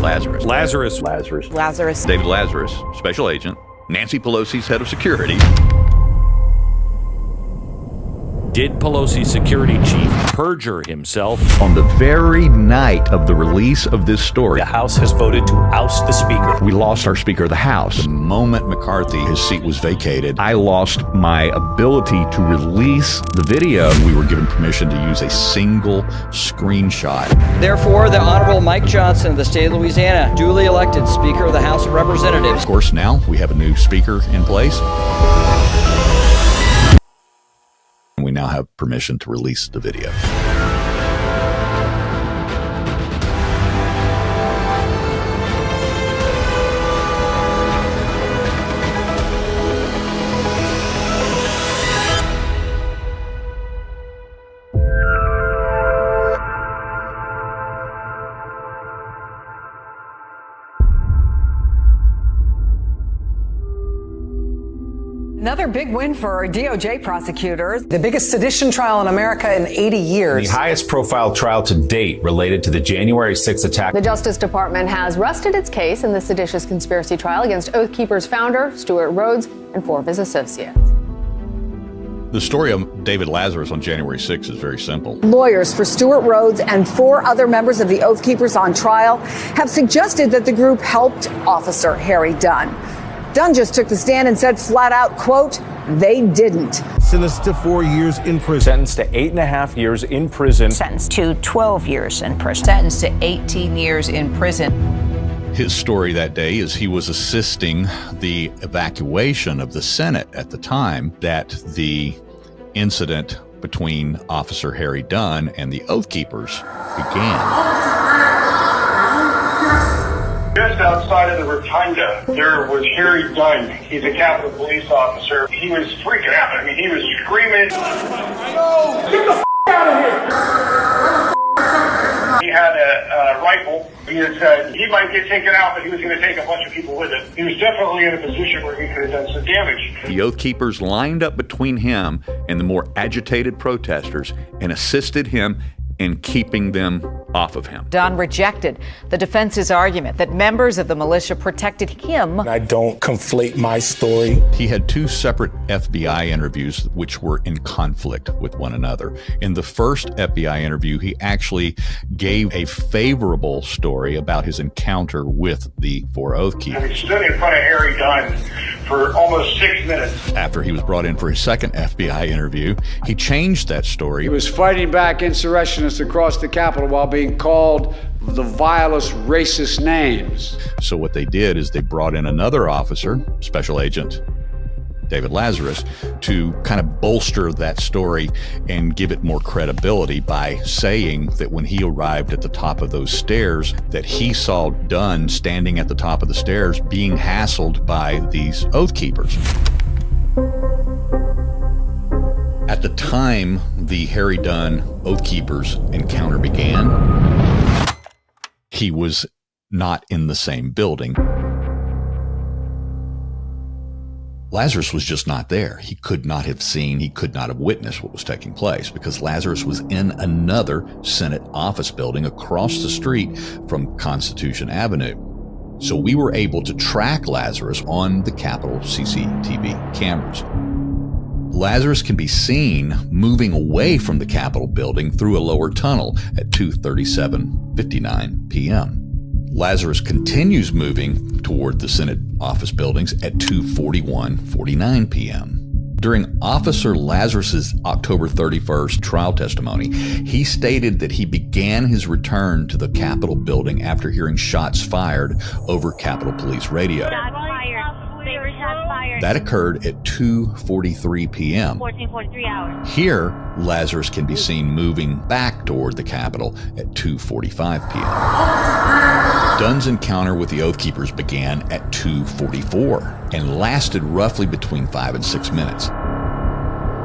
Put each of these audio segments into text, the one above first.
Lazarus. Lazarus. David Lazarus, Special Agent, Nancy Pelosi's head of security. Did Pelosi's security chief perjure himself? On the very night of the release of this story, the House has voted to oust the Speaker. We lost our Speaker of the House. The moment McCarthy, his seat was vacated, I lost my ability to release the video. We were given permission to use a single screenshot. Therefore, the Honorable Mike Johnson of the state of Louisiana, duly elected Speaker of the House of Representatives. Of course, now we have a new Speaker in place. We now have permission to release the video. Another big win for DOJ prosecutors. The biggest sedition trial in America in 80 years. The highest profile trial to date related to the January 6th attack. The Justice Department has rested its case in the seditious conspiracy trial against Oath Keepers founder Stuart Rhodes and 4 of his associates. The story of David Lazarus on January 6th is very simple. Lawyers for Stuart Rhodes and 4 other members of the Oath Keepers on trial have suggested that the group helped Officer Harry Dunn. Dunn just took the stand and said flat out, quote, they didn't. Sentenced to 4 years in prison. Sentenced to 8.5 years in prison. Sentenced to 12 years in prison. Sentenced to 18 years in prison. His story that day is he was assisting the evacuation of the Senate at the time that the incident between Officer Harry Dunn and the Oath Keepers began. Just outside of the rotunda, there was Harry Dunn. He's a Capitol Police officer. He was freaking out. I mean, he was screaming, "No, get the out of here!" He had a rifle. He had said he might get taken out, but he was going to take a bunch of people with him. He was definitely in a position where he could have done some damage. The Oath Keepers lined up between him and the more agitated protesters and assisted him in keeping them off of him. Dunn rejected the defense's argument that members of the militia protected him. I don't conflate my story. He had 2 separate FBI interviews which were in conflict with one another. In the first FBI interview, he actually gave a favorable story about his encounter with the 4 Oath Keepers. He stood in front of Harry Dunn for almost 6 minutes. After he was brought in for his second FBI interview, he changed that story. He was fighting back insurrectionists across the Capitol while being called the vilest racist names. So what they did is they brought in another officer, Special Agent David Lazarus, to kind of bolster that story and give it more credibility by saying that when he arrived at the top of those stairs, that he saw Dunn standing at the top of the stairs being hassled by these Oath Keepers. At the time the Harry Dunn Oath Keepers encounter began, he was not in the same building. Lazarus was just not there. He could not have seen, he could not have witnessed what was taking place because Lazarus was in another Senate office building across the street from Constitution Avenue. So we were able to track Lazarus on the Capitol CCTV cameras. Lazarus can be seen moving away from the Capitol building through a lower tunnel at 2:37:59 p.m. Lazarus continues moving toward the Senate office buildings at 2:41:49 p.m. During Officer Lazarus's October 31st trial testimony, he stated that he began his return to the Capitol building after hearing shots fired over Capitol Police radio. That occurred at 2:43 p.m. 14:43 hours. Here, Lazarus can be seen moving back toward the Capitol at 2:45 p.m. Dunn's encounter with the Oath Keepers began at 2:44 and lasted roughly between 5 and 6 minutes.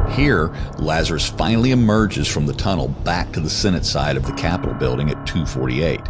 Here, Lazarus finally emerges from the tunnel back to the Senate side of the Capitol building at 2:48.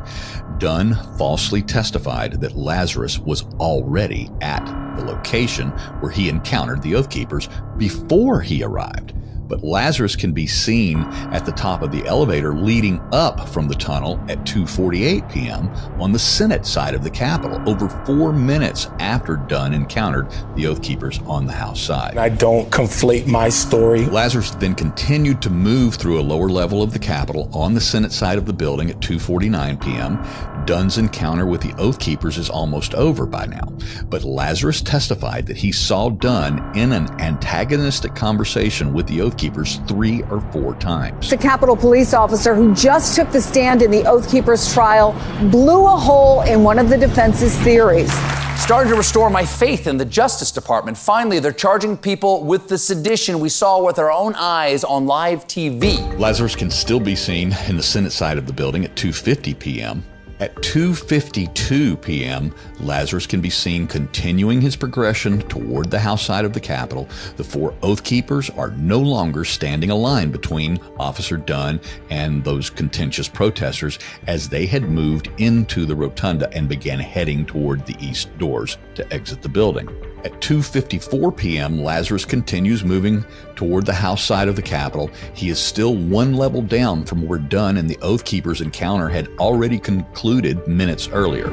Dunn falsely testified that Lazarus was already at the location where he encountered the Oath Keepers before he arrived. but Lazarus can be seen at the top of the elevator leading up from the tunnel at 2:48 p.m. on the Senate side of the Capitol, over 4 minutes after Dunn encountered the Oath Keepers on the House side. I don't conflate my story. Lazarus then continued to move through a lower level of the Capitol on the Senate side of the building at 2:49 p.m. Dunn's encounter with the Oath Keepers is almost over by now, but Lazarus testified that he saw Dunn in an antagonistic conversation with the Oath Keepers 3 or 4 times. The Capitol police officer who just took the stand in the Oath Keepers trial blew a hole in one of the defense's theories. Starting to restore my faith in the Justice Department. Finally, they're charging people with the sedition we saw with our own eyes on live TV. Lazarus can still be seen in the Senate side of the building at 2:50 p.m. At 2:52 p.m., Lazarus can be seen continuing his progression toward the House side of the Capitol. The 4 Oath Keepers are no longer standing a line between Officer Dunn and those contentious protesters as they had moved into the rotunda and began heading toward the east doors to exit the building. At 2:54 p.m., Lazarus continues moving toward the House side of the Capitol. He is still 1 level down from where Dunn and the Oath Keepers encounter had already concluded minutes earlier.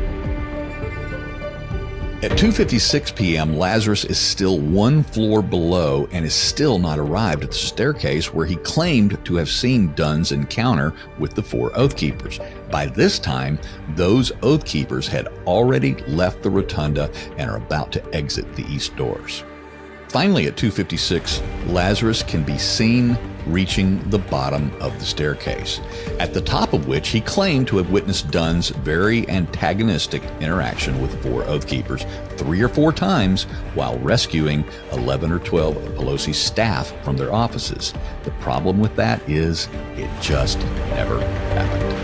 At 2:56 p.m., Lazarus is still 1 floor below and is still not arrived at the staircase where he claimed to have seen Dunn's encounter with the 4 Oath Keepers. By this time, those Oath Keepers had already left the rotunda and are about to exit the east doors. Finally, at 2:56, Lazarus can be seen reaching the bottom of the staircase, at the top of which he claimed to have witnessed Dunn's very antagonistic interaction with 4 Oath Keepers 3 or 4 times while rescuing 11 or 12 of Pelosi's staff from their offices. The problem with that is it just never happened.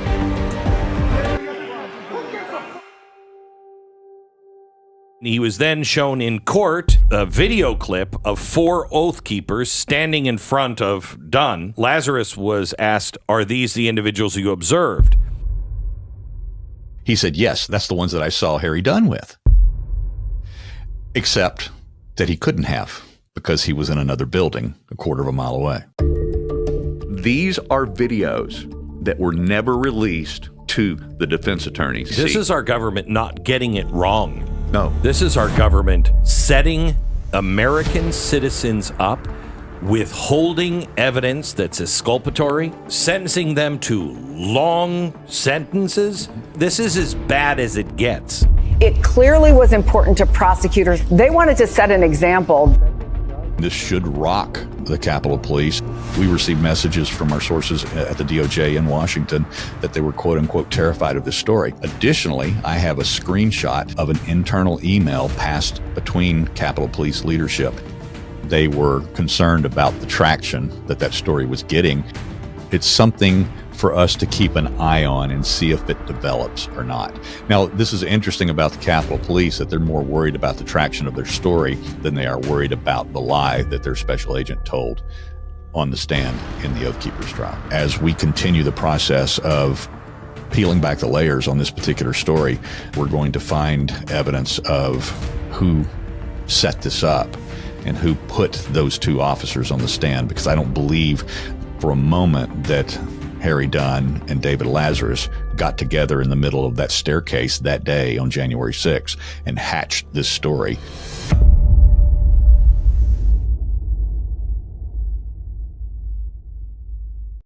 He was then shown in court a video clip of 4 Oath Keepers standing in front of Dunn. Lazarus was asked, "Are these the individuals you observed?" He said, "Yes, that's the ones that I saw Harry Dunn with." Except that he couldn't have, because he was in another building a quarter of a mile away. These are videos that were never released to the defense attorneys. This is our government not getting it wrong. No. This is our government setting American citizens up, withholding evidence that's exculpatory, sentencing them to long sentences. This is as bad as it gets. It clearly was important to prosecutors. They wanted to set an example. This should rock the Capitol Police. We received messages from our sources at the DOJ in Washington that they were quote unquote terrified of this story. Additionally, I have a screenshot of an internal email passed between Capitol Police leadership. They were concerned about the traction that story was getting. It's something for us to keep an eye on and see if it develops or not. Now, this is interesting about the Capitol Police, that they're more worried about the traction of their story than they are worried about the lie that their special agent told on the stand in the Oath Keepers trial. As we continue the process of peeling back the layers on this particular story, we're going to find evidence of who set this up and who put those 2 officers on the stand, because I don't believe for a moment that Harry Dunn and David Lazarus got together in the middle of that staircase that day on January 6th and hatched this story.